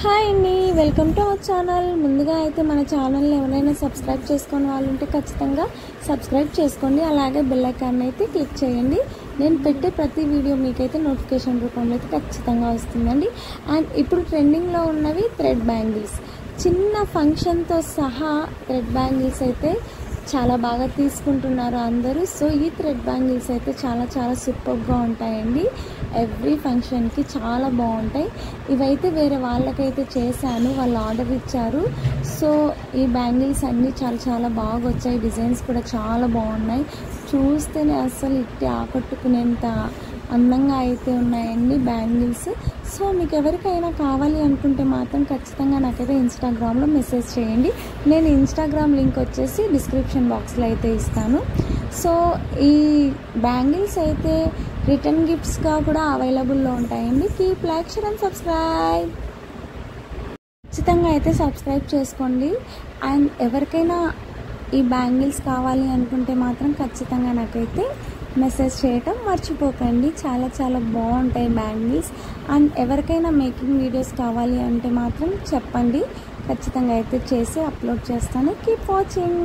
Hi అండి, welcome to our channel. ముందుగా అయితే మన ఛానల్ని ఎవరైనా సబ్స్క్రైబ్ చేసుకునే వాళ్ళు ఉంటే ఖచ్చితంగా సబ్స్క్రైబ్ చేసుకోండి. అలాగే బెల్ ఐకాన్ అయితే క్లిక్ చేయండి. నేను పెట్టే ప్రతి వీడియో మీకైతే నోటిఫికేషన్ రూపంలో అయితే ఖచ్చితంగా వస్తుందండి. అండ్ ఇప్పుడు ట్రెండింగ్లో ఉన్నవి థ్రెడ్ బ్యాంగిల్స్. చిన్న ఫంక్షన్తో సహా థ్రెడ్ బ్యాంగిల్స్ అయితే చాలా బాగా తీసుకుంటున్నారు అందరూ. సో ఈ థ్రెడ్ బ్యాంగిల్స్ అయితే చాలా సూపర్గా ఉంటాయండి. ఎవ్రీ ఫంక్షన్కి చాలా బాగుంటాయి. ఇవైతే వేరే వాళ్ళకైతే చేశాను, వాళ్ళు ఆర్డర్ ఇచ్చారు. సో ఈ బ్యాంగిల్స్ అన్నీ చాలా బాగా వచ్చాయి. డిజైన్స్ కూడా చాలా బాగున్నాయి. చూస్తేనే అసలు ఇట్టి ఆకట్టుకునేంత అందంగా అయితే ఉన్నాయండి బ్యాంగిల్స్. సో మీకు ఎవరికైనా కావాలి అనుకుంటే మాత్రం ఖచ్చితంగా నాకైతే ఇన్స్టాగ్రామ్లో మెసేజ్ చేయండి. నేను ఇన్స్టాగ్రామ్ లింక్ వచ్చేసి డిస్క్రిప్షన్ బాక్స్లో అయితే ఇస్తాను. సో ఈ బ్యాంగిల్స్ అయితే రిటర్న్ గిఫ్ట్స్గా కూడా అవైలబుల్లో ఉంటాయండి. Keep like, share and subscribe. ఖచ్చితంగా అయితే సబ్స్క్రైబ్ చేసుకోండి. అండ్ ఎవరికైనా ఈ బ్యాంగిల్స్ కావాలి అనుకుంటే మాత్రం ఖచ్చితంగా నాకైతే మెసేజ్ చేయటం మర్చిపోకండి. చాలా బాగుంటాయి బ్యాంగిల్స్. అండ్ ఎవరికైనా మేకింగ్ వీడియోస్ కావాలి అంటే మాత్రం చెప్పండి, ఖచ్చితంగా అయితే చేసి అప్లోడ్ చేస్తాను. Keep watching.